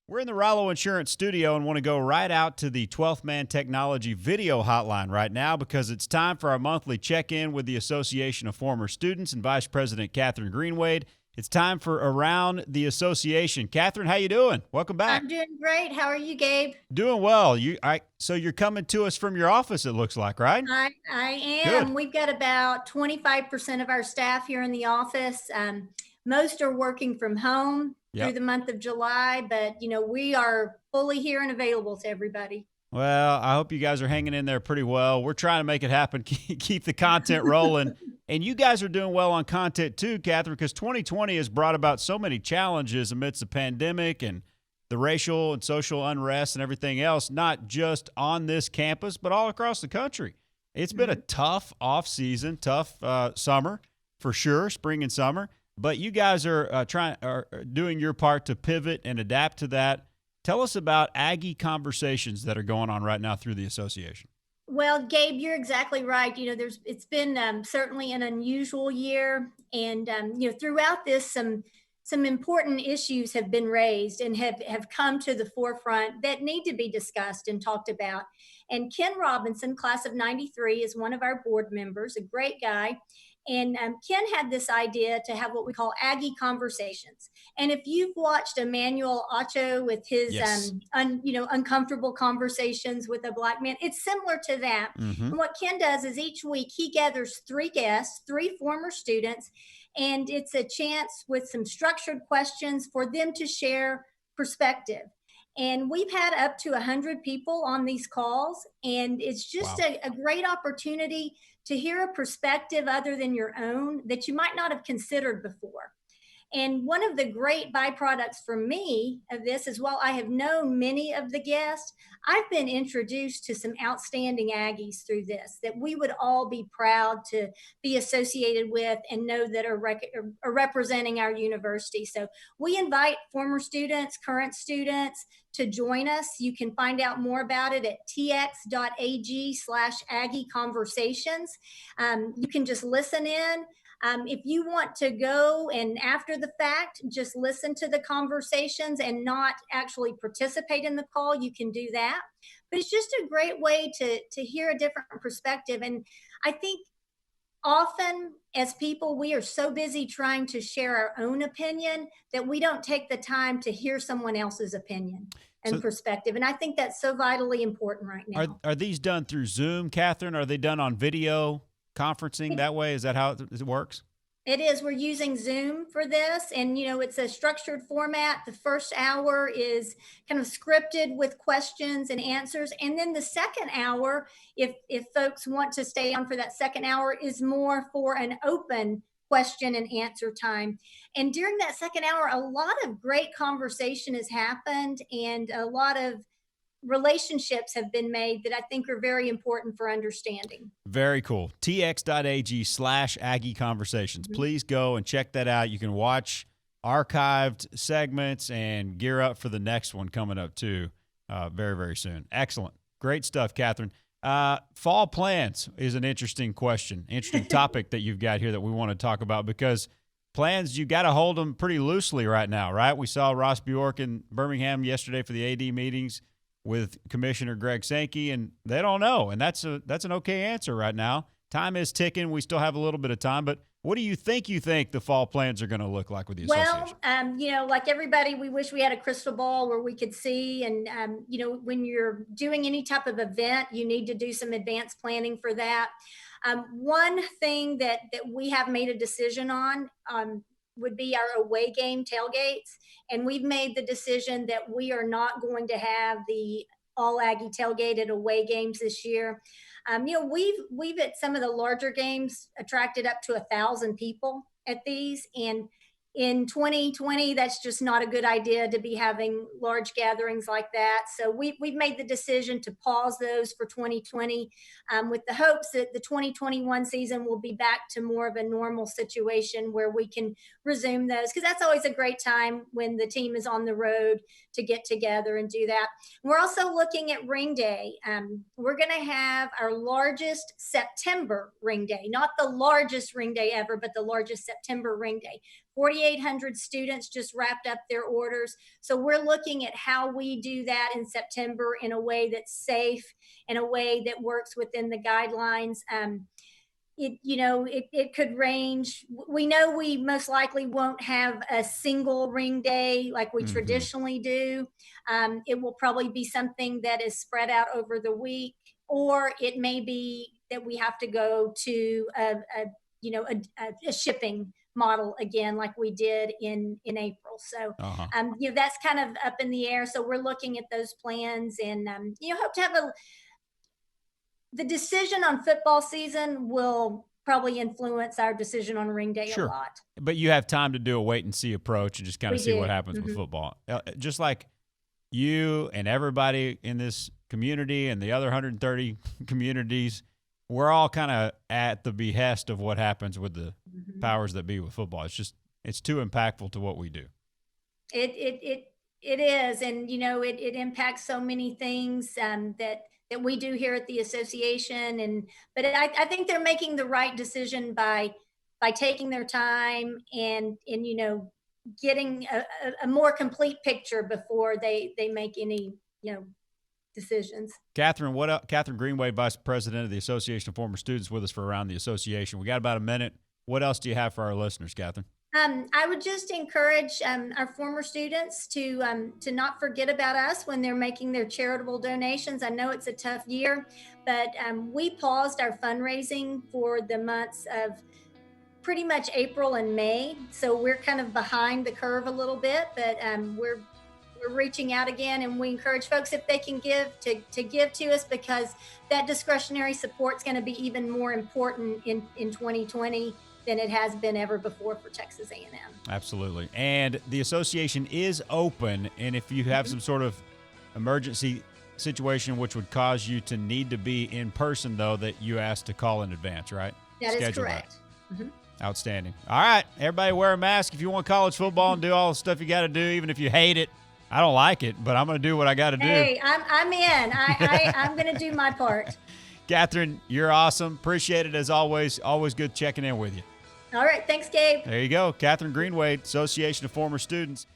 We're in the Rollo Insurance studio and want to go right out to the 12th Man Technology video hotline right now because it's time for our monthly check-in with the Association of Former Students and Vice President Catherine Greenwade. It's time for Around the Association. Catherine, how you doing? Welcome back. I'm doing great. How are you, Gabe? Doing well. So you're coming to us from your office, it looks like, right? I am. Good. We've got about 25% of our staff here in the office. Most are working from home through the month of July, but we are fully here and available to everybody. Well, I hope you guys are hanging in there pretty well. We're trying to make it happen, keep the content rolling. And you guys are doing well on content too, Catherine, because 2020 has brought about so many challenges amidst the pandemic and the racial and social unrest and everything else, not just on this campus, but all across the country. It's been a tough off season, tough summer for sure, spring and summer. But you guys are doing your part to pivot and adapt to that. Tell us about Aggie conversations that are going on right now through the association. Well, Gabe, you're exactly right. It's been certainly an unusual year, and throughout this, some important issues have been raised and have come to the forefront that need to be discussed and talked about. And Ken Robinson, class of '93, is one of our board members, a great guy. And Ken had this idea to have what we call Aggie conversations. And if you've watched Emmanuel Acho with his uncomfortable conversations with a black man, it's similar to that. Mm-hmm. And what Ken does is each week he gathers 3 guests, 3 former students, and it's a chance with some structured questions for them to share perspective. And we've had up to 100 people on these calls, and it's just a great opportunity to hear a perspective other than your own that you might not have considered before. And one of the great byproducts for me of this is, while I have known many of the guests, I've been introduced to some outstanding Aggies through this that we would all be proud to be associated with and know that are representing our university. So we invite former students, current students to join us. You can find out more about it at tx.ag/Aggie conversations. You can just listen in. If you want to go and after the fact, just listen to the conversations and not actually participate in the call, you can do that. But it's just a great way to hear a different perspective. And I think often as people, we are so busy trying to share our own opinion that we don't take the time to hear someone else's opinion and perspective. And I think that's so vitally important right now. Are these done through Zoom, Catherine? Are they done on video conferencing that way? Is that how it works? It is. We're using Zoom for this, and it's a structured format. The first hour is kind of scripted with questions and answers, and then the second hour, if folks want to stay on for that second hour, is more for an open question and answer time. And during that second hour, a lot of great conversation has happened, and a lot of relationships have been made that I think are very important for understanding. Very cool. tx.ag/Aggie conversations. Please go and check that out. You can watch archived segments and gear up for the next one coming up too very, very soon. Excellent. Great stuff, Catherine. Fall plans is an interesting topic that you've got here that we want to talk about, because plans, you got to hold them pretty loosely right now, right? We saw Ross Bjork in Birmingham yesterday for the AD meetings with Commissioner Greg Sankey, and they don't know. And that's an okay answer right now. Time is ticking. We still have a little bit of time, but what do you think the fall plans are going to look like with the association? Well, like everybody, we wish we had a crystal ball where we could see. And, when you're doing any type of event, you need to do some advanced planning for that. One thing that we have made a decision on would be our away game tailgates. And we've made the decision that we are not going to have the all Aggie tailgate at away games this year. We've at some of the larger games attracted up to 1,000 people at these, and in 2020, that's just not a good idea to be having large gatherings like that. So we've made the decision to pause those for 2020 with the hopes that the 2021 season will be back to more of a normal situation where we can resume those, because that's always a great time when the team is on the road to get together and do that. We're also looking at Ring Day. We're going to have our largest September Ring Day, not the largest Ring Day ever, but the largest September Ring Day. 4,800 students just wrapped up their orders. So we're looking at how we do that in September in a way that's safe, in a way that works within the guidelines. It could range. We know we most likely won't have a single ring day like we traditionally do. It will probably be something that is spread out over the week, or it may be that we have to go to a shipping model again, like we did in April. So, that's kind of up in the air. So we're looking at those plans, and hope to have the decision on football season will probably influence our decision on ring day a lot. But you have time to do a wait and see approach and just kind of see what happens with football. Just like you and everybody in this community and the other 130 communities, we're all kind of at the behest of what happens with the powers that be with football. It's too impactful to what we do. It is. And, it impacts so many things that we do here at the association. But I think they're making the right decision by taking their time and getting a more complete picture before they make any, decisions. Catherine Greenway, Vice President of the Association of Former Students, with us for Around the Association. We got about a minute. What else do you have for our listeners, Catherine? I would just encourage our former students to not forget about us when they're making their charitable donations. I know it's a tough year, but we paused our fundraising for the months of pretty much April and May. So we're kind of behind the curve a little bit, but we're reaching out again, and we encourage folks, if they can give, to give to us, because that discretionary support is going to be even more important in 2020 than it has been ever before for Texas A&M. Absolutely. And the association is open, and if you have some sort of emergency situation which would cause you to need to be in person, though, that you asked to call in advance, right? That is correct. Outstanding. All right, everybody wear a mask if you want college football and do all the stuff you got to do, even if you hate it. I don't like it, but I'm going to do what I got to do. Hey, I'm in. I'm going to do my part. Catherine, you're awesome. Appreciate it as always. Always good checking in with you. All right. Thanks, Gabe. There you go. Catherine Greenway, Association of Former Students.